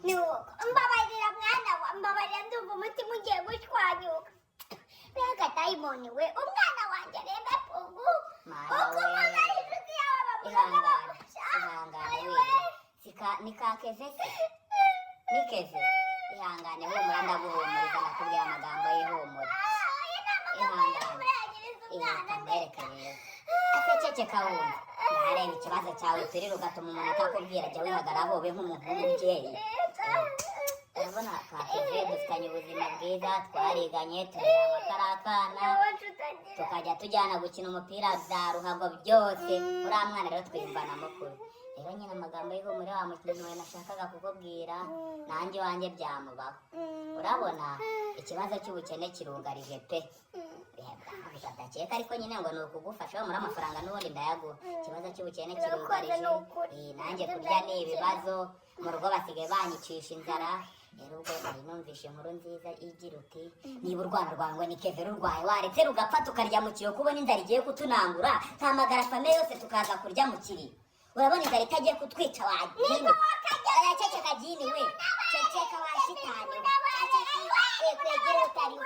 nuko mbabarira mwana wa mbabarira ndumva umutima ugiye gushwanyuka mbega agadayimoni we umwana wanjye reba pungu uko umwana ari inshuti yawe bavuga ihangane ni kakeze se ni keze ihangane humura ndaguhumuriza nakubwira amagambo y'ihumure ihangane ceceka wumva ntareba ikibazo cyawe turira ugatuma umuntu atakubwira jya wihagararaho ube nk'umuntu w'umubyeyi urabona kakeze dufitanye ubuzima bwiza twariganye turera amatarakana tukajya tujyana gukina umupira bya ruhago byose uriya mwana rero twiyumvana mukuru rero nyine amagambo y'ihumure wa mukinnyi we nashakaga kukubwira nanjye iwanjye byamubaho urabona ikibazo cy'ubukene kirugarije pe udakeka ariko nyine ngo ni ukugufasha muri amafaranga n'ubundi ndayaguha ikibazo cy'ubukene kirugarije nanjye kurya ni ibibazo mu rugo basigaye banyicisha inzara rero ubwo nari numvishe inkuru nziza igira uti niba urwana rwawe ni keve rurwaye waretse rugapfa tukarya mu kiro kubona inzara igiye kutunangura ntamagara fame yose tukaza kurya mu kiri urabona inzara itagiye kutwica wagini ceceka gini we ceceka wa shitani kwegera utari